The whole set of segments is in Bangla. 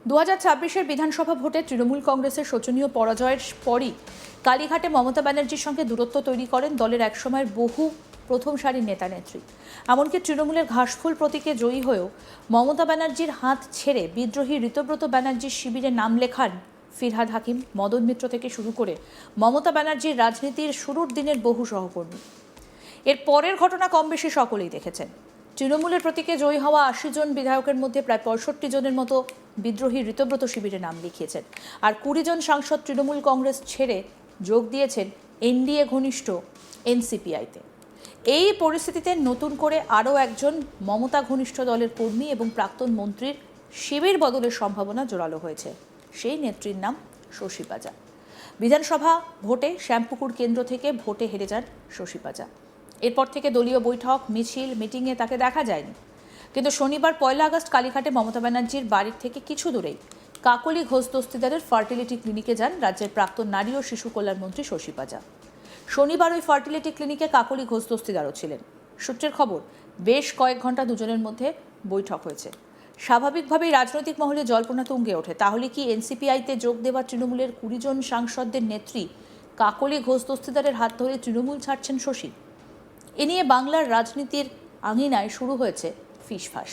2026-এর বিধানসভা ভোটে তৃণমূল কংগ্রেসের শোচনীয় পরাজয়ের পরই কালীঘাটে মমতা ব্যানার্জির সঙ্গে দূরত্ব তৈরি করেন দলের একসময়ের বহু প্রথম সারির নেতা নেত্রী। এমনকি তৃণমূলের ঘাসফুল প্রতীকে জয়ী হয়েও মমতা ব্যানার্জির হাত ছেড়ে বিদ্রোহী ঋতব্রত ব্যানার্জির শিবিরে নাম লেখান ফিরহাদ হাকিম, মদন মিত্র থেকে শুরু করে মমতা ব্যানার্জির রাজনীতির শুরুর দিনের বহু সহকর্মী। এর পরের ঘটনা কম বেশি সকলেই দেখেছেন। তৃণমূলের প্রতীকে জয়ী হওয়া 80 জন বিধায়কের মধ্যে প্রায় 65 জনের মতো বিদ্রোহী ঋতব্রত শিবিরে নাম লিখিয়েছেন, আর 20 জন সাংসদ তৃণমূল কংগ্রেস ছেড়ে যোগ দিয়েছেন এনডিএ ঘনিষ্ঠ এনসিপিআইতে। এই পরিস্থিতিতে নতুন করে আরও একজন মমতা ঘনিষ্ঠ দলের কর্মী এবং প্রাক্তন মন্ত্রীর শিবির বদলের সম্ভাবনা জোরালো হয়েছে। সেই নেত্রীর নাম শশী পাজা। বিধানসভা ভোটে শ্যামপুকুর কেন্দ্র থেকে ভোটে হেরে যান শশী পাজা। এরপর থেকে দলীয় বৈঠক, মিছিল, মিটিংয়ে তাকে দেখা যায়নি। কিন্তু শনিবার 1 আগস্ট কালীঘাটে মমতা ব্যানার্জির বাড়ির থেকে কিছু দূরেই কাকলি ঘোষ দস্তিদারের ফার্টিলিটি ক্লিনিকে যান রাজ্যের প্রাক্তন নারী ও শিশু কল্যাণ মন্ত্রী শশী পাজা। শনিবার ওই ফার্টিলিটি ক্লিনিকে কাকলি ঘোষ দস্তিদারও ছিলেন। সূত্রের খবর, বেশ কয়েক ঘন্টা দুজনের মধ্যে বৈঠক হয়েছে। স্বাভাবিকভাবেই রাজনৈতিক মহলে জল্পনা তুঙ্গে ওঠে, তাহলে কি এনসিপিআইতে যোগ দেওয়া তৃণমূলের 20 জন সাংসদদের নেত্রী কাকলি ঘোষ দস্তিদারের হাত ধরে তৃণমূল ছাড়ছেন শশী? এ নিয়ে বাংলার রাজনীতির আঙিনায় শুরু হয়েছে ফিসফাস।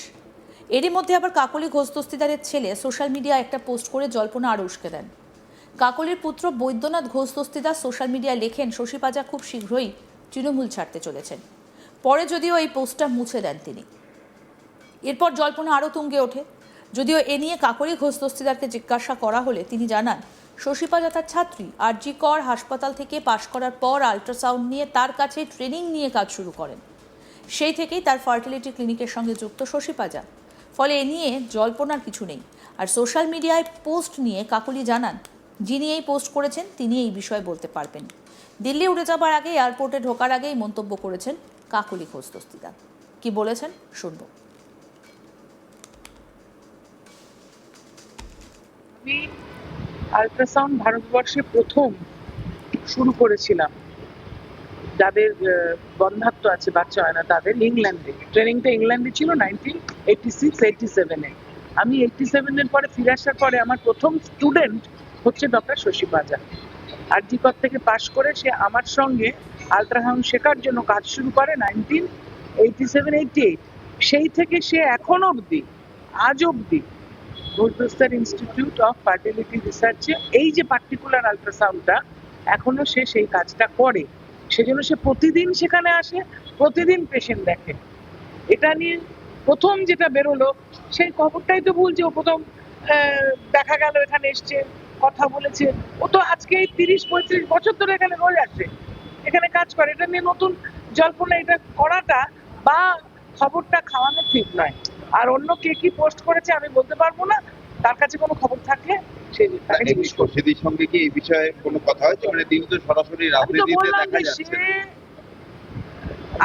এরই মধ্যে আবার কাকলি ঘোষ দস্তিদারের ছেলে সোশ্যাল মিডিয়ায় একটা পোস্ট করে জল্পনা আরও উস্কে দেন। কাকলির পুত্র বৈদ্যনাথ ঘোষ দস্তিদার সোশ্যাল মিডিয়ায় লেখেন শশী পাজা খুব শীঘ্রই তৃণমূল ছাড়তে চলেছেন। পরে যদিও এই পোস্টটা মুছে দেন তিনি। এরপর জল্পনা আরও তুঙ্গে ওঠে। যদিও এ নিয়ে কাকলি ঘোষ দস্তিদারকে জিজ্ঞাসা করা হলে তিনি জানান, শশী পাজা তার ছাত্রী। আরজি কর হাসপাতাল থেকে পাশ করার পর আল্ট্রাসাউন্ড নিয়ে তার কাছে ট্রেনিং নিয়ে কাজ শুরু করেন। সেই থেকেই তার ফার্টিলিটি ক্লিনিকের সঙ্গে যুক্ত শশী পাজা। ফলে এ নিয়ে জল্পনার কিছু নেই। আর সোশ্যাল মিডিয়ায় পোস্ট নিয়ে কাকলি জানান, যিনি এই পোস্ট করেছেন তিনি এই বিষয়ে বলতে পারবেন। দিল্লি উড়ে যাবার আগে এয়ারপোর্টে ঢোকার আগেই মন্তব্য করেছেন কাকলি ঘোষ দস্তিদার। কি বলেছেন শুনব। আমি আল্ট্রাসাউন্ড ভারতবর্ষে প্রথম শুরু করেছিলাম, যাদের বন্ধাত্ব আছে, বাচ্চা হয় না, তাদের ইংল্যান্ডে। ট্রেনিংটা ইংল্যান্ডে ছিল 1986-87-এ। আমি 87-এর পরে ফিরে আসার পরে আমার প্রথম স্টুডেন্ট হচ্ছে ডক্টর শশী পাজা। আরজি কর থেকে পাশ করে সে আমার সঙ্গে আল্ট্রাসাউন্ড শেখার জন্য কাজ শুরু করে 1987-88। সেই থেকে সে এখন অবধি, আজ অবধি ঘোষদস্তার ইনস্টিটিউট অফ ফার্টিলিটি রিসার্চে এই যে পার্টিকুলার আল্ট্রাসাউন্ডটা, এখনো সে সেই কাজটা করে। সেজন্য সে প্রতিদিন সেখানে আসে, প্রতিদিন পেশেন্ট দেখে। এটা নিয়ে প্রথম যেটা বেরোলো, সেই খবরটাই তো ভুল যে ও প্রথম দেখা গেল এখানে এসছে, কথা বলেছে। ও তো আজকে 30-35 বছর ধরে এখানে রোজ আসে, এখানে কাজ করে। এটা নিয়ে নতুন জল্পনা এটা করাটা বা খবরটা খাওয়ানো ঠিক নয়। আর অন্য কে কি পোস্ট করেছে আমি বলতে পারবো না। তার কাছে কোনো খবর থাকলে শশীদির সঙ্গে কি এই বিষয়ে কোনো কথা হয়েছে? মানে তিনি তো সরাসরি রাজনীতিতে দেখা যাচ্ছে।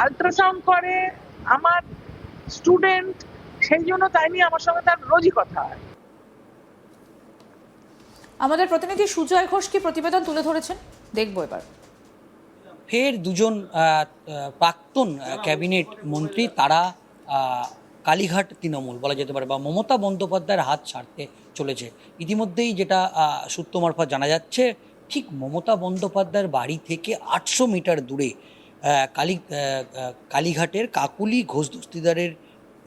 আল্ট্রাসাউন্ড করে, আমার স্টুডেন্ট, সেই জন্য তাই নিয়ে আমার সঙ্গে তার রোজই কথা হয়। আমাদের প্রতিনিধি সুজয় ঘোষ কি প্রতিবেদন তুলে ধরেছেন, দেখবো এবার। ফের দুজন প্রাক্তন ক্যাবিনেট মন্ত্রী, তারা কালীঘাট তৃণমূল বলা যেতে পারে বা মমতা বন্দ্যোপাধ্যায়ের হাত ছাড়তে চলেছে। ইতিমধ্যেই যেটা সূত্র মারফত জানা যাচ্ছে, ঠিক মমতা বন্দ্যোপাধ্যায়ের বাড়ি থেকে 800 মিটার দূরে কালীঘাটের কাকলি ঘোষ দস্তিদারের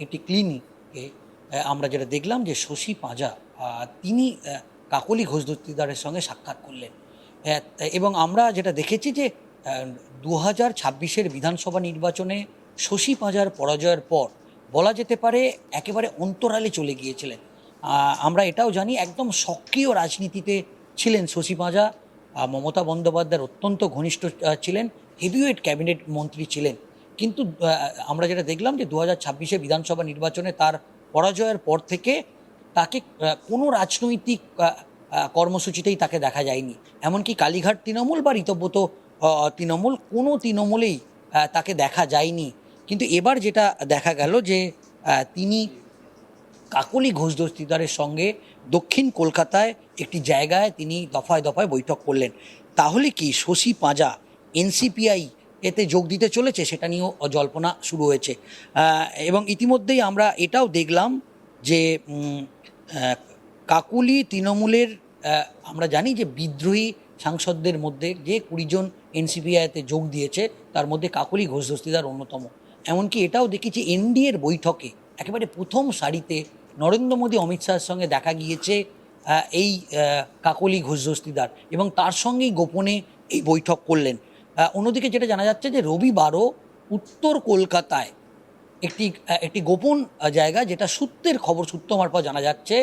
একটি ক্লিনিকে আমরা যেটা দেখলাম যে শশী পাজা তিনি কাকলি ঘোষ দস্তিদারের সঙ্গে সাক্ষাৎ করলেন। এবং আমরা যেটা দেখেছি যে 2026-এর বিধানসভা নির্বাচনে শশী পাজার পরাজয়ের পর বলা যেতে পারে একেবারে অন্তরালে চলে গিয়েছিলেন। আমরা এটাও জানি একদম সক্রিয় রাজনীতিতে ছিলেন শশী পাজা, মমতা বন্দ্যোপাধ্যায়ের অত্যন্ত ঘনিষ্ঠ ছিলেন, হেভিওয়েট ক্যাবিনেট মন্ত্রী ছিলেন। কিন্তু আমরা যেটা দেখলাম যে 2026-এ বিধানসভা নির্বাচনে তার পরাজয়ের পর থেকে তাকে কোনো রাজনৈতিক কর্মসূচিতেই তাকে দেখা যায়নি। এমনকি কালীঘাট তৃণমূল বা ঋতব্রত তৃণমূল, কোনো তৃণমূলেই তাকে দেখা যায়নি। কিন্তু এবার যেটা দেখা গেল যে তিনি কাকলি ঘোষ দস্তিদারের সঙ্গে দক্ষিণ কলকাতায় একটি জায়গায় তিনি দফায় দফায় বৈঠক করলেন। তাহলে কি শশী পাজা এনসিপিআই এতে যোগ দিতে চলেছে, সেটা নিয়েও জল্পনা শুরু হয়েছে। এবং ইতিমধ্যেই আমরা এটাও দেখলাম যে কাকলি তৃণমূলের আমরা জানি যে বিদ্রোহী সাংসদদের মধ্যে যে 20 জন এনসিপিআইতে যোগ দিয়েছে তার মধ্যে কাকলি ঘোষ দস্তিদার অন্যতম। এমনকি এটাও দেখেছি এনডিএর বৈঠকে একেবারে প্রথম সারিতে নরেন্দ্র মোদী অমিত শাহের সঙ্গে দেখা গিয়েছে এই কাকলি ঘোষ দস্তিদার, এবং তার সঙ্গেই গোপনে এই বৈঠক করলেন। অন্যদিকে যেটা জানা যাচ্ছে যে রবিবারও উত্তর কলকাতায় একটি গোপন জায়গা, যেটা সূত্রের খবর, সূত্র মারফত জানা যাচ্ছে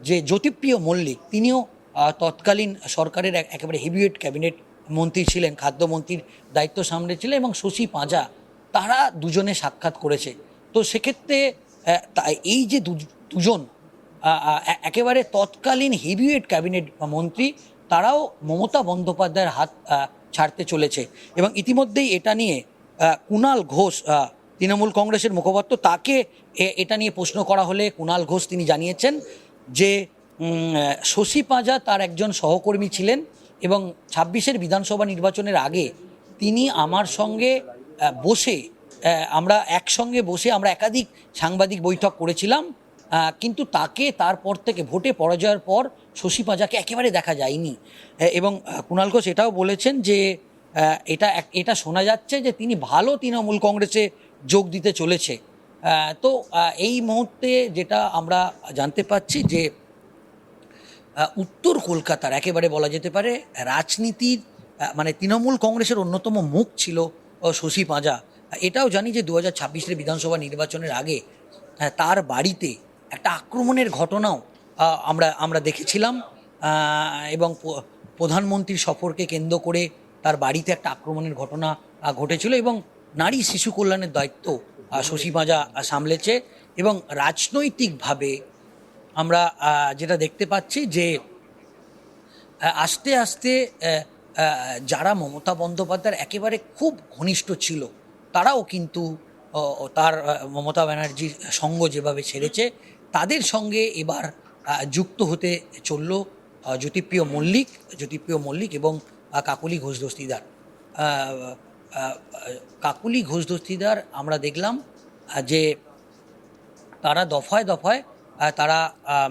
যে জ্যোতিপ্রিয় মল্লিক তিনিও তৎকালীন সরকারের একেবারে হেভিওয়েট ক্যাবিনেট মন্ত্রী ছিলেন, খাদ্যমন্ত্রীর দায়িত্ব সামলেছিলেন, এবং শশী পাঁজা, তারা দুজনে সাক্ষাৎ করেছে। তো সেক্ষেত্রে এই যে দুজন একেবারে তৎকালীন হেভিওয়েট ক্যাবিনেট মন্ত্রী, তারাও মমতা বন্দ্যোপাধ্যায়ের হাত ছাড়তে চলেছে। এবং ইতিমধ্যেই এটা নিয়ে কুণাল ঘোষ, তৃণমূল কংগ্রেসের মুখপাত্র, তাকে এটা নিয়ে প্রশ্ন করা হলে কুণাল ঘোষ তিনি জানিয়েছেন যে শশী পাঁজা তার একজন সহকর্মী ছিলেন, এবং 26-এর বিধানসভা নির্বাচনের আগে তিনি আমার সঙ্গে বসে আমরা একসঙ্গে বসে আমরা একাধিক সাংবাদিক বৈঠক করেছিলাম, কিন্তু তাকে তারপর থেকে ভোটে পরাজয়ের পর শশী পাঁজাকে একেবারে দেখা যায়নি। এবং কুণাল ঘোষ এটাও বলেছেন যে এটা শোনা যাচ্ছে যে তিনি ভালো তৃণমূল কংগ্রেসে যোগ দিতে চলেছে। তো এই মুহূর্তে যেটা আমরা জানতে পাচ্ছি যে উত্তর কলকাতার একেবারে বলা যেতে পারে রাজনীতির মানে তৃণমূল কংগ্রেসের অন্যতম মুখ ছিল শশী পাঁজা। এটাও জানি যে 2026-এর বিধানসভা নির্বাচনের আগে তার বাড়িতে একটা আক্রমণের ঘটনাও আমরা দেখেছিলাম, এবং প্রধানমন্ত্রীর সফরকে কেন্দ্র করে তার বাড়িতে একটা আক্রমণের ঘটনা ঘটেছিল, এবং নারী শিশু কল্যাণের দায়িত্ব শশী পাঁজা সামলেছে। এবং রাজনৈতিকভাবে আমরা যেটা দেখতে পাচ্ছি যে আস্তে আস্তে যারা মমতা বন্দ্যোপাধ্যায়ের একেবারে খুব ঘনিষ্ঠ ছিল, তারাও কিন্তু তার মমতা ব্যানার্জির সঙ্গ যেভাবে ছেড়েছে, তাদের সঙ্গে এবার যুক্ত হতে চলল জ্যোতিপ্রিয় মল্লিক এবং কাকলি ঘোষ দস্তিদার। কাকলি ঘোষ দস্তিদার আমরা দেখলাম যে তারা দফায় দফায় তারা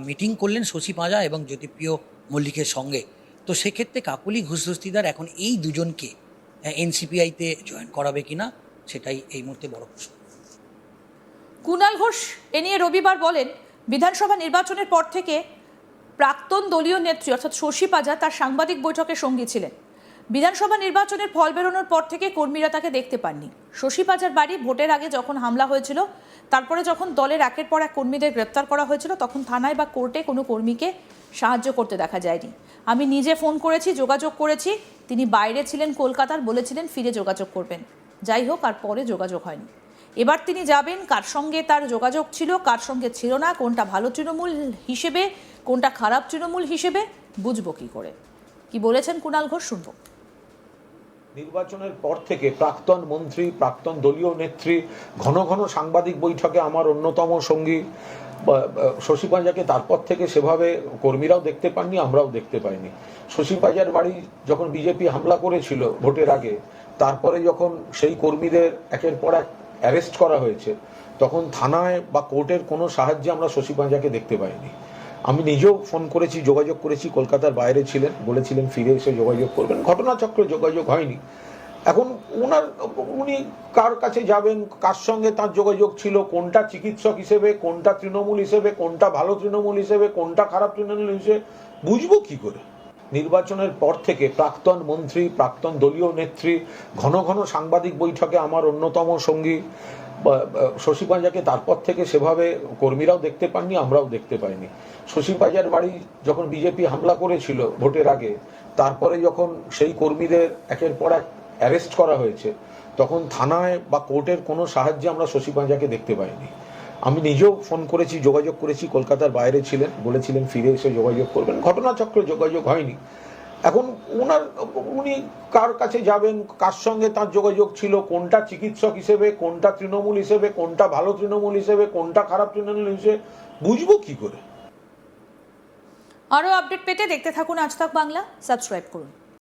মিটিং করলেন শশী পাঁজা এবং জ্যোতিপ্রিয় মল্লিকের সঙ্গে। তো সেক্ষেত্রে কাকলি ঘোষ দস্তিদার এখন এই দুজনকে এনসিপিআইতে জয়েন করাবে কিনা, সেটাই এই মুহূর্তে বড় প্রশ্ন। কুণাল ঘোষ এ নিয়ে রবিবার বলেন, বিধানসভা নির্বাচনের পর থেকে প্রাক্তন দলীয় নেত্রী অর্থাৎ শশী পাঁজা তার সাংবাদিক বৈঠকে সঙ্গী ছিলেন। বিধানসভা নির্বাচনের ফল বেরোনোর পর থেকে কর্মীরা তাকে দেখতে পাননি। শশী পাঁজার বাড়ি ভোটের আগে যখন হামলা হয়েছিল, তারপরে যখন দলের একের পর এক কর্মীদের গ্রেপ্তার করা হয়েছিল, তখন থানায় বা কোর্টে কোনো কর্মীকে সাহায্য করতে দেখা যায়নি। আমি নিজে ফোন করেছি, যোগাযোগ করেছি, তিনি বাইরে ছিলেন কলকাতার, বলেছিলেন ফিরে যোগাযোগ করবেন। যাই হোক, আর পরে যোগাযোগ হয়নি। এবার তিনি যাবেন, কার সঙ্গে তার যোগাযোগ ছিল, কার সঙ্গে ছিল না, কোনটা ভালো তৃণমূল হিসেবে, কোনটা খারাপ তৃণমূল হিসেবে, বুঝবো কি করে। কি বলেছেন কুণাল ঘোষ, শুনবো। নির্বাচনের পর থেকে প্রাক্তন মন্ত্রী, প্রাক্তন দলীয় নেত্রী ঘন ঘন সাংবাদিক বৈঠকে আমার অন্যতম সঙ্গী শশী পাঁজাকে তারপর থেকে সেভাবে কর্মীরাও দেখতে পাননি, আমরাও দেখতে পাইনি। শশী পাঁজার বাড়ি যখন বিজেপি হামলা করেছিল ভোটের আগে, তারপরে যখন সেই কর্মীদের একের পর এক অ্যারেস্ট করা হয়েছে, তখন থানায় বা কোর্টের কোনো সাহায্যে আমরা শশী পাঁজাকে দেখতে পাইনি। আমি নিজেও ফোন করেছি, যোগাযোগ করেছি, কলকাতার বাইরে ছিলেন, বলেছিলেন ফিরে এসে যোগাযোগ করবেন, ঘটনাচক্রে যোগাযোগ হয়নি। এখন উনি কার কাছে যাবেন, কার সঙ্গে তার যোগাযোগ ছিল, কোনটা চিকিৎসক হিসেবে, কোনটা তৃণমূল হিসেবে, কোনটা ভালো তৃণমূল হিসেবে, কোনটা খারাপ তৃণমূল হিসেবে, বুঝবো কি করে। নির্বাচনের পর থেকে প্রাক্তন মন্ত্রী, প্রাক্তন দলীয় নেত্রী ঘন ঘন সাংবাদিক বৈঠকে আমার অন্যতম সঙ্গী শশী পাঁজাকে তারপর থেকে সেভাবে কর্মীরাও দেখতে পাননি, আমরাও দেখতে পাইনি। শশী পাঁজার বাড়ি যখন বিজেপি হামলা করেছিল ভোটের আগে, তারপরে যখন সেই কর্মীদের একের পর এক অ্যারেস্ট করা হয়েছে, তখন থানায় বা কোর্টের কোনো সাহায্যে আমরা শশী পাঁজাকে দেখতে পাইনি। আমি নিজেও ফোন করেছি, যোগাযোগ করেছি, কলকাতার বাইরে ছিলেন, বলেছিলেন ফিরে এসে যোগাযোগ করবেন, ঘটনাচক্রে যোগাযোগ হয়নি। এখন উনি কার কাছে যাবেন, কার সঙ্গে তার যোগাযোগ ছিল, কোনটা চিকিৎসক হিসেবে, কোনটা তৃণমূল হিসেবে, কোনটা ভালো তৃণমূল হিসেবে, কোনটা খারাপ তৃণমূল হিসেবে, বুঝবো কি করে। আরও আপডেট পেতে দেখতে থাকুন আজ তাক বাংলা, সাবস্ক্রাইব করুন।